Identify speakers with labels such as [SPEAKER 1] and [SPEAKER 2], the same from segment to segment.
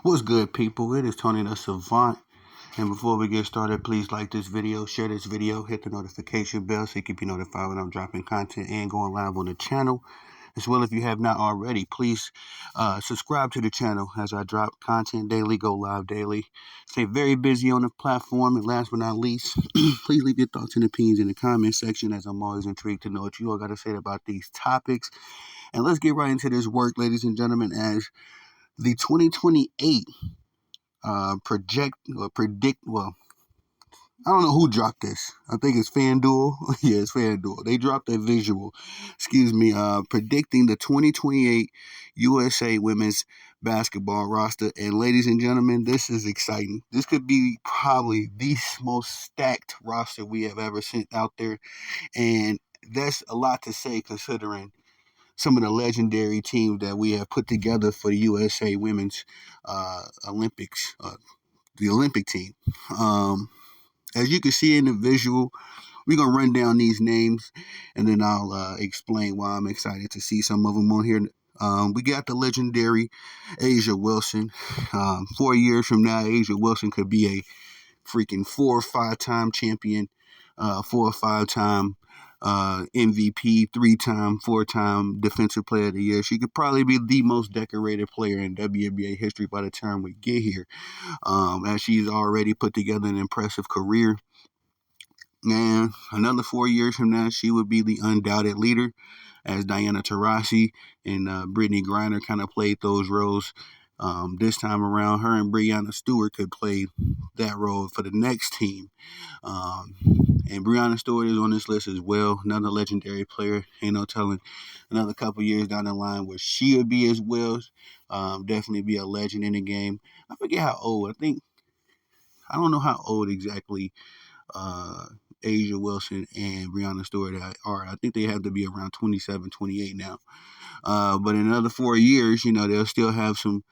[SPEAKER 1] What's good, people? It is Tony the Savant. And before we get started, please like this video, share this video, hit the notification bell so you can be notified when I'm dropping content and going live on the channel. As well, if you have not already, please subscribe to the channel as I drop content daily, go live daily. Stay very busy on the platform. And last but not least, please leave your thoughts and opinions in the comment section, as I'm always intrigued to know what you all got to say about these topics. And let's get right into this work, ladies and gentlemen, as the 2028 predict. Well, I don't know who dropped this. I think it's FanDuel. Yeah, it's FanDuel. They dropped a visual, predicting the 2028 USA women's basketball roster. And ladies and gentlemen, this is exciting. This could be probably the most stacked roster we have ever sent out there. And that's a lot to say, considering some of the legendary teams that we have put together for the USA women's Olympics, the Olympic team. As you can see in the visual, we're going to run down these names, and then I'll explain why I'm excited to see some of them on here. We got the legendary A'ja Wilson. 4 years from now, A'ja Wilson could be a freaking 4 or 5 time champion, 4 or 5 time MVP, 3-time, 4-time Defensive Player of the Year. She could probably be the most decorated player in WNBA history by the time we get here, as she's already put together an impressive career. And another 4 years from now, she would be the undoubted leader, as Diana Taurasi and Brittany Griner kind of played those roles. This time around, her and Breanna Stewart could play that role for the next team. And Breanna Stewart is on this list as well, another legendary player. Ain't no telling another couple years down the line where she would be as well. Definitely be a legend in the game. I forget how old. I don't know how old exactly uh, A'ja Wilson and Breanna Stewart are. I think they have to be around 27, 28 now. But in another 4 years, they'll still have some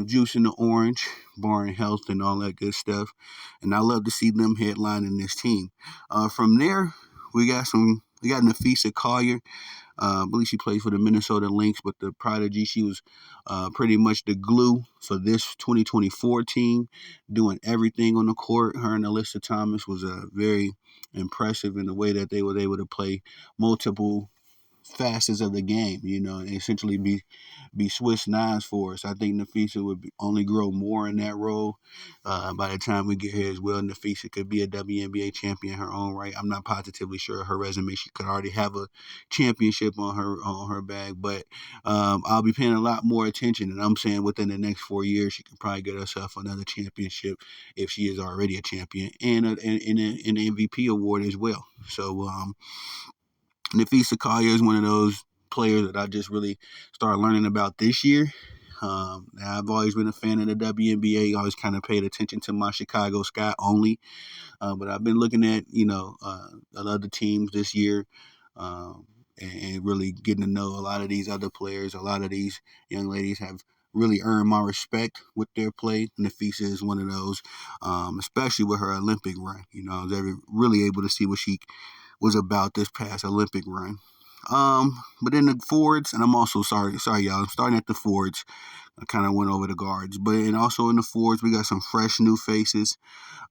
[SPEAKER 1] juice in the orange, barring health and all that good stuff. And I love to see them headlining this team. From there, we got Nafisa Collier. I believe she plays for the Minnesota Lynx, but the Prodigy, she was pretty much the glue for this 2024 team, doing everything on the court. Her and Alyssa Thomas was very impressive in the way that they were able to play multiple facets of the game, and essentially be Swiss knives for us. I think Nafisa would only grow more in that role by the time we get here as well. Nafisa could be a WNBA champion in her own right. I'm not positively sure of her resume. She could already have a championship on her bag, but I'll be paying a lot more attention. And I'm saying within the next 4 years, she could probably get herself another championship if she is already a champion, and an MVP award as well. So Nafisa Collier is one of those players that I just really started learning about this year. I've always been a fan of the WNBA. Always kind of paid attention to my Chicago Sky only, but I've been looking at other teams this year, and really getting to know a lot of these other players. A lot of these young ladies have really earned my respect with their play. Nafisa is one of those, especially with her Olympic run. I was really able to see what she was about this past Olympic run. But in the forwards, and I'm also sorry y'all, I'm starting at the forwards. I kind of went over the guards, and also in the forwards, we got some fresh new faces.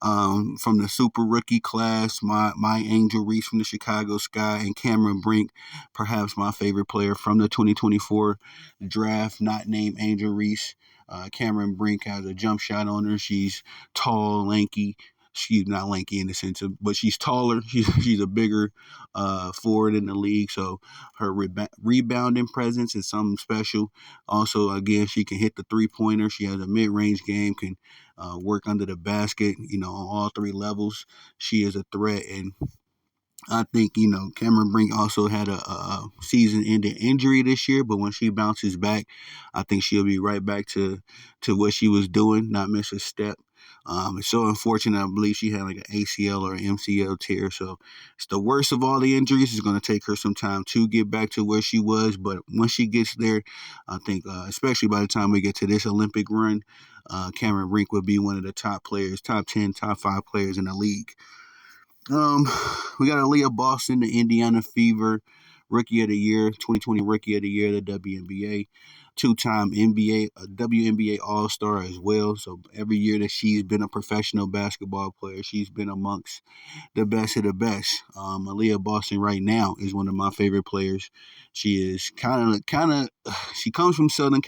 [SPEAKER 1] From the super rookie class, my Angel Reese from the Chicago Sky, and Cameron Brink, perhaps my favorite player from the 2024 draft, not named Angel Reese. Cameron Brink has a jump shot on her. She's tall, lanky. She's not lanky in the sense of, but she's taller. She's a bigger forward in the league, so her rebounding presence is something special. Also, again, she can hit the 3-pointer. She has a mid-range game, can work under the basket, on all 3 levels. She is a threat, and I think, Cameron Brink also had a season-ending injury this year, but when she bounces back, I think she'll be right back to what she was doing, not miss a step. It's so unfortunate. I believe she had like an ACL or an MCL tear, so it's the worst of all the injuries. It's going to take her some time to get back to where she was, but once she gets there, I think, especially by the time we get to this Olympic run, Cameron Brink would be one of the top players, top 10, top 5 players in the league. We got Aaliyah Boston, the Indiana Fever Rookie of the Year, 2020 Rookie of the Year, the WNBA. two-time WNBA All-Star as well. So every year that she's been a professional basketball player, she's been amongst the best of the best. Aaliyah Boston right now is one of my favorite players. She is she comes from Southern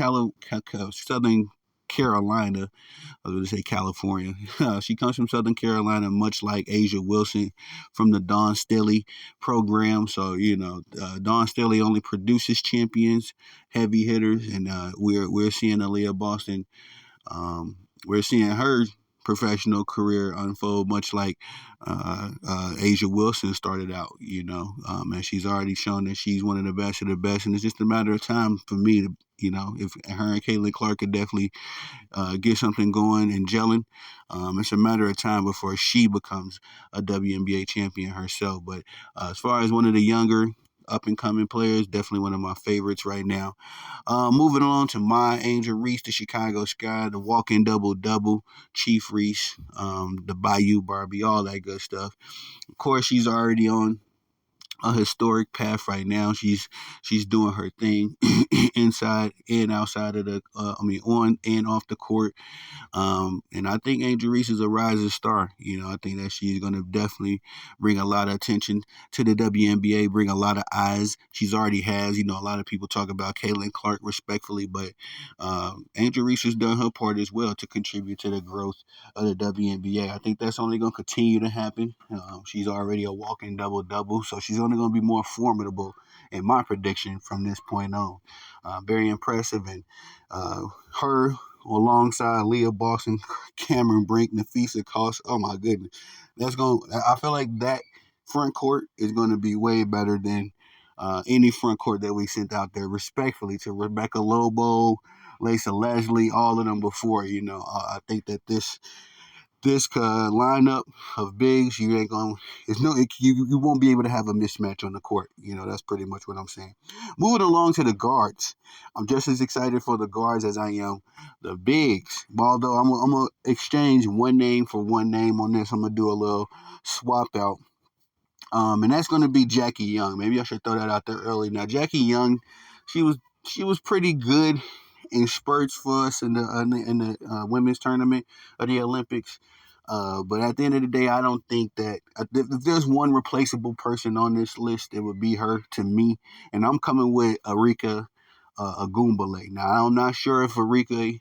[SPEAKER 1] Carolina. I was going to say California. She comes from Southern Carolina, much like Asia Wilson from the Dawn Staley program. So Dawn Staley only produces champions, heavy hitters, and we're seeing Aaliyah Boston. We're seeing her professional career unfold much like Asia Wilson started out, and she's already shown that she's one of the best of the best, and it's just a matter of time for me to, if her and Caitlin Clark could definitely get something going and gelling. It's a matter of time before she becomes a WNBA champion herself. But as far as one of the younger up and coming players, definitely one of my favorites right now. Moving on to my Angel Reese, the Chicago Sky, the walk-in double-double, Chief Reese, the Bayou Barbie, all that good stuff. Of course, she's already on a historic path right now. She's doing her thing inside and outside of on and off the court. And I think Angel Reese is a rising star. I think that she's going to definitely bring a lot of attention to the WNBA, bring a lot of eyes. She's already has. A lot of people talk about Caitlin Clark respectfully, but Angel Reese has done her part as well to contribute to the growth of the WNBA. I think that's only going to continue to happen. She's already a walking double-double, so she's only going to be more formidable in my prediction from this point on. Very impressive, and her alongside Leah Boston, Cameron Brink, Nafisa Cost. Oh my goodness, I feel like that front court is going to be way better than any front court that we sent out there. Respectfully to Rebecca Lobo, Lisa Leslie, all of them before. I think that this lineup of bigs, you ain't gonna. It's no, you won't be able to have a mismatch on the court. That's pretty much what I'm saying. Moving along to the guards, I'm just as excited for the guards as I am the bigs. Although I'm gonna exchange one name for one name on this. I'm gonna do a little swap out. And that's going to be Jackie Young. Maybe I should throw that out there early. Now, Jackie Young, she was pretty good in spurts for us in the women's tournament of the Olympics. But at the end of the day, I don't think that if there's one replaceable person on this list, it would be her to me. And I'm coming with Arika Agumbale. Now, I'm not sure if Arika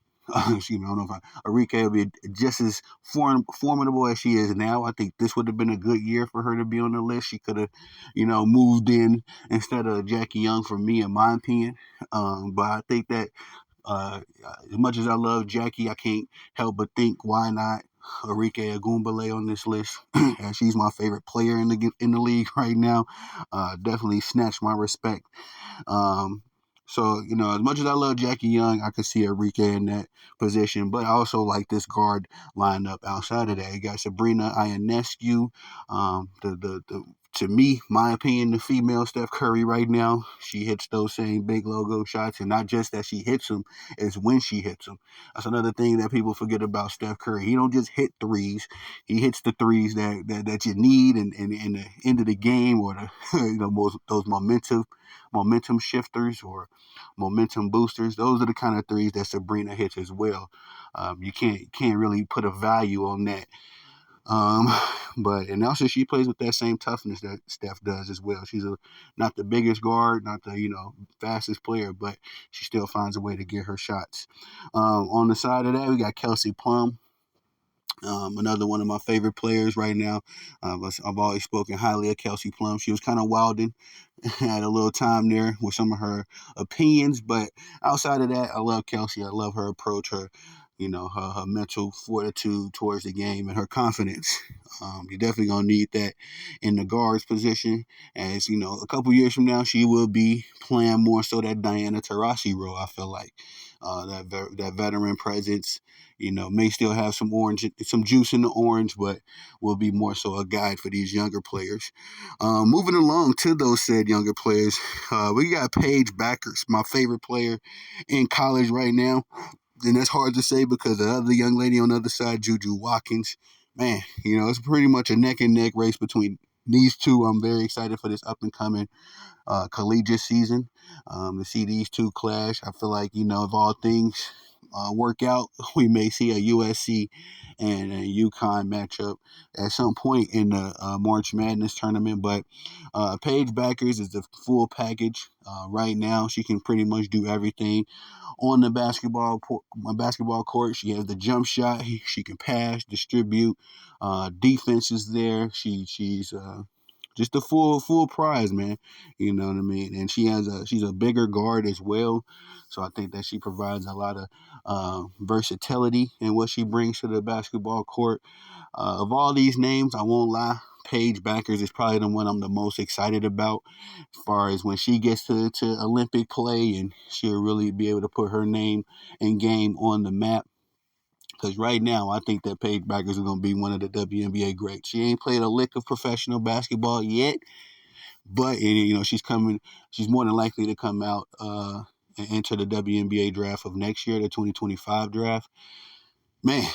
[SPEAKER 1] excuse me, I don't know if Arika will be just as formidable as she is now. I think this would have been a good year for her to be on the list. She could have, moved in instead of Jackie Young for me, in my opinion. But I think that as much as I love Jackie, I can't help but think, why not Arike Agumbale on this list? And she's my favorite player in the league right now. Definitely snatched my respect. So, as much as I love Jackie Young, I could see Enrique in that position. But I also like this guard lineup outside of that. You got Sabrina Ionescu, to me, my opinion, the female Steph Curry right now. She hits those same big logo shots, and not just that she hits them, it's when she hits them. That's another thing that people forget about Steph Curry. He don't just hit threes; he hits the threes that you need in the end of the game, or those momentum shifters or momentum boosters. Those are the kind of threes that Sabrina hits as well. You can't really put a value on that. Um, and also she plays with that same toughness that Steph does as well. She's not the biggest guard, not the fastest player, but she still finds a way to get her shots. On the side of that, we got Kelsey Plum. Another one of my favorite players right now. I've always spoken highly of Kelsey Plum. She was kind of wilding, had a little time there with some of her opinions, but outside of that, I love Kelsey. I love her approach, her mental fortitude towards the game, and her confidence. You're definitely gonna need that in the guards position. As a couple years from now, she will be playing more so that Diana Taurasi role. I feel like that veteran presence. May still have some juice in the orange, but will be more so a guide for these younger players. Moving along to those said younger players, we got Paige Backers, my favorite player in college right now. And that's hard to say because the other young lady on the other side, Juju Watkins, man, it's pretty much a neck and neck race between these two. I'm very excited for this up and coming collegiate season. To see these two clash, I feel like, if all things work out, we may see a USC and a UConn matchup at some point in the March Madness tournament. But Paige Backers is the full package. Right now, she can pretty much do everything on the basketball court. She has the jump shot. She can pass, distribute. Defense is there. She's just a full prize, man. You know what I mean? And she's a bigger guard as well. So I think that she provides a lot of versatility in what she brings to the basketball court. Of all these names, I won't lie, Paige Backers is probably the one I'm the most excited about as far as when she gets to Olympic play, and she'll really be able to put her name and game on the map. Because right now, I think that Paige Backers is going to be one of the WNBA greats. She ain't played a lick of professional basketball yet, but she's coming. She's more than likely to come out and enter the WNBA draft of next year, the 2025 draft. Man,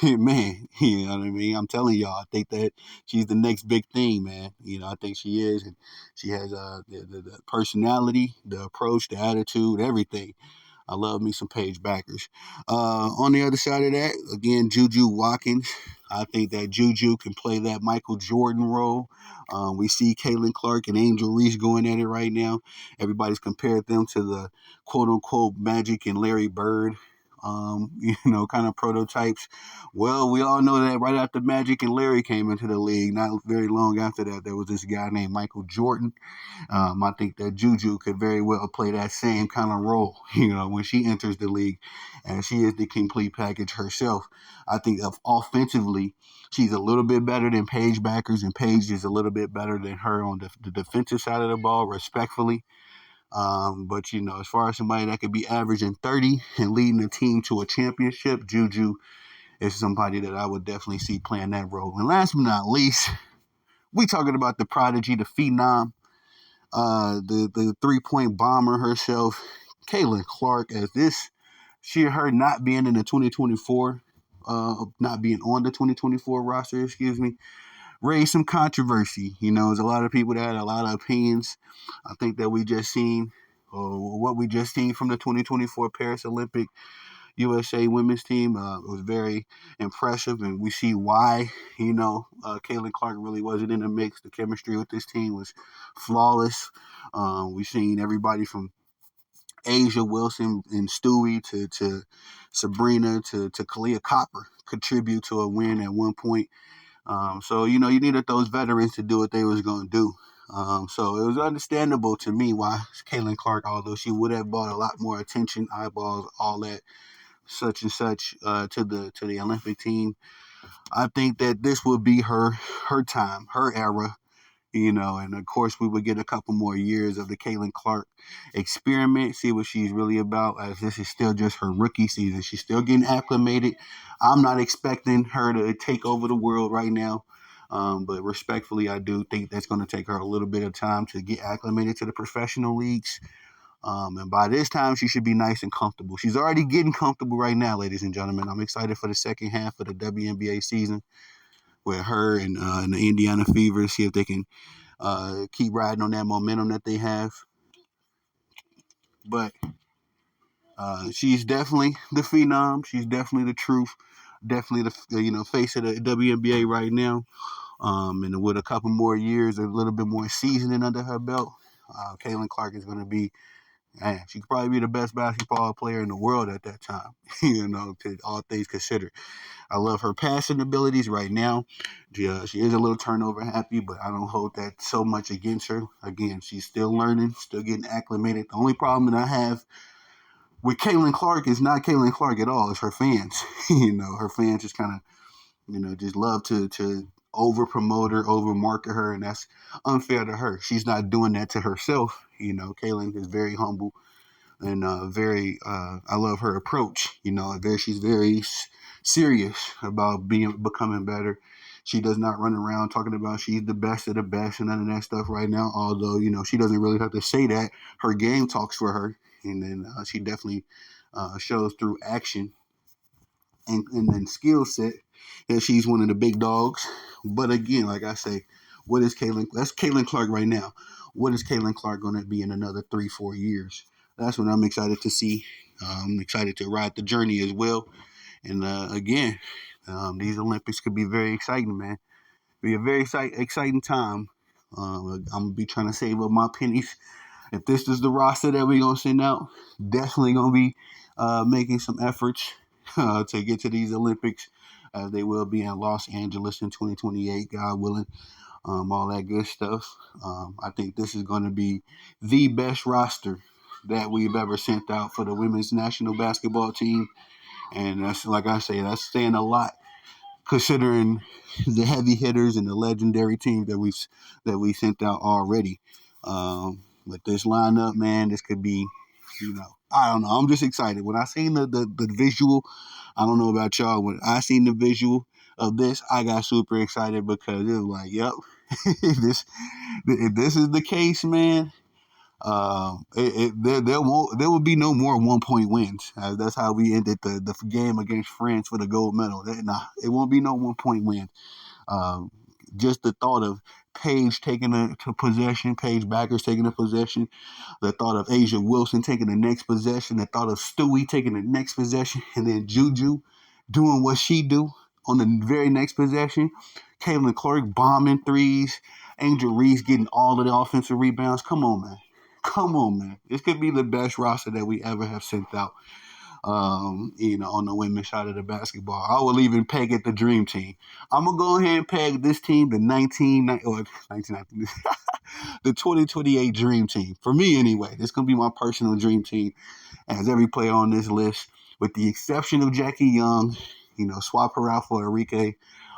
[SPEAKER 1] man, you know what I mean? I'm telling y'all, I think that she's the next big thing, man. I think she is, and she has the personality, the approach, the attitude, everything. I love me some Paige Backers. On the other side of that, again, Juju Watkins. I think that Juju can play that Michael Jordan role. We see Caitlin Clark and Angel Reese going at it right now. Everybody's compared them to the quote-unquote Magic and Larry Bird, kind of prototypes. Well, we all know that right after Magic and Larry came into the league, not very long after that, there was this guy named Michael Jordan. I think that Juju could very well play that same kind of role, when she enters the league, and she is the complete package herself. I think of offensively, she's a little bit better than Paige Backers, and Paige is a little bit better than her on the defensive side of the ball, respectfully. But as far as somebody that could be averaging 30 and leading the team to a championship, Juju is somebody that I would definitely see playing that role. And last but not least, we talking about the prodigy, the phenom, the 3-point bomber herself, Caitlin Clark, as her not being in the 2024, not being on the 2024 roster, raised some controversy. There's a lot of people that had a lot of opinions. I think that what we just seen from the 2024 Paris Olympic USA women's team was very impressive, and we see why, Caitlin Clark really wasn't in the mix. The chemistry with this team was flawless. We've seen everybody from Asia Wilson and Stewie to Sabrina to Kalia Copper contribute to a win at one point. So, you needed those veterans to do what they was going to do. So it was understandable to me why Caitlin Clark, although she would have brought a lot more attention, eyeballs, all that, such and such, to the Olympic team. I think that this would be her time, her era, and of course we would get a couple more years of the Caitlin Clark experiment, see what she's really about, as this is still just her rookie season. She's still getting acclimated. I'm not expecting her to take over the world right now. But respectfully, I do think that's going to take her a little bit of time to get acclimated to the professional leagues. And by this time, she should be nice and comfortable. She's already getting comfortable right now, ladies and gentlemen. I'm excited for the second half of the WNBA season with her and the Indiana Fever, see if they can keep riding on that momentum that they have. But she's definitely the phenom. She's definitely the truth. Definitely the face of the WNBA right now. And with a couple more years, a little bit more seasoning under her belt, Caitlin Clark is going to be, man, she could probably be the best basketball player in the world at that time, to all things considered. I love her passing abilities right now. She is a little turnover happy, but I don't hold that so much against her. Again, she's still learning, still getting acclimated. The only problem that I have with Caitlin Clark is not Caitlin Clark at all. It's her fans. Her fans just kind of, just love to over promote her, over market her, and that's unfair to her. She's not doing that to herself. Caitlin is very humble and I love her approach. She's very serious about becoming better. She does not run around talking about she's the best of the best and none of that stuff right now. Although she doesn't really have to say that. Her game talks for her, and then she definitely shows through action and then skill set that she's one of the big dogs. But again, like I say, What is Caitlin? That's Caitlin Clark right now. What is Caitlin Clark going to be in another 3-4 years? That's what I'm excited to see. I'm excited to ride the journey as well. And again, these Olympics could be very exciting, man. Be a very exciting time. I'm gonna be trying to save up my pennies. If this is the roster that we're gonna send out, definitely gonna be making some efforts to get to these Olympics, as they will be in Los Angeles in 2028, God willing. All that good stuff. I think this is going to be the best roster that we've ever sent out for the women's national basketball team, and that's, like I say, that's saying a lot considering the heavy hitters and the legendary team that we sent out already. With this lineup, man, this could be, I don't know. I'm just excited. When I seen the visual, I don't know about y'all. When I seen the visual of this, I got super excited because it was like, yep, if this is the case, man, there will be no more 1 point wins. That's how we ended the game against France for the gold medal. It won't be no 1 point win. Um, just the thought of Paige taking a possession, Paige Backers taking a possession, the thought of Asia Wilson taking the next possession, the thought of Stewie taking the next possession, and then Juju doing what she do on the very next possession. Caitlin Clark bombing threes, Angel Reese getting all of the offensive rebounds. Come on, man. Come on, man. This could be the best roster that we ever have sent out. On the women's side of the basketball. I will even peg it the dream team. I'm gonna go ahead and peg this team the 1990, the 2028 dream team. For me, anyway, this gonna be my personal dream team. As every player on this list, with the exception of Jackie Young, swap her out for Enrique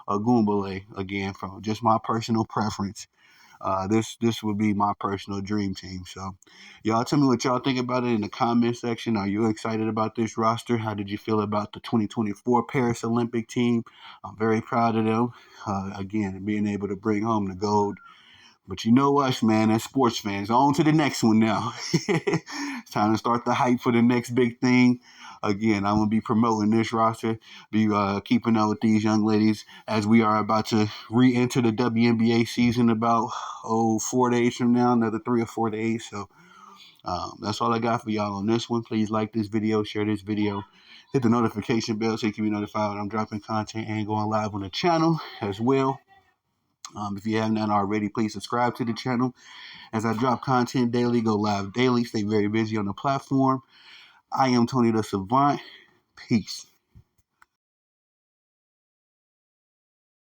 [SPEAKER 1] Goombale again, from just my personal preference. This would be my personal dream team. So, y'all tell me what y'all think about it in the comment section. Are you excited about this roster? How did you feel about the 2024 Paris Olympic team? I'm very proud of them. Again, being able to bring home the gold. But you know us, man, as sports fans. On to the next one now. It's time to start the hype for the next big thing. Again, I'm going to be promoting this roster, be keeping up with these young ladies as we are about to re-enter the WNBA season about, 4 days from now, another 3 or 4 days. So that's all I got for y'all on this one. Please like this video, share this video, hit the notification bell so you can be notified when I'm dropping content and going live on the channel as well. If you haven't done already, please subscribe to the channel. As I drop content daily, go live daily, stay very busy on the platform. I am Tony the Savant. Peace.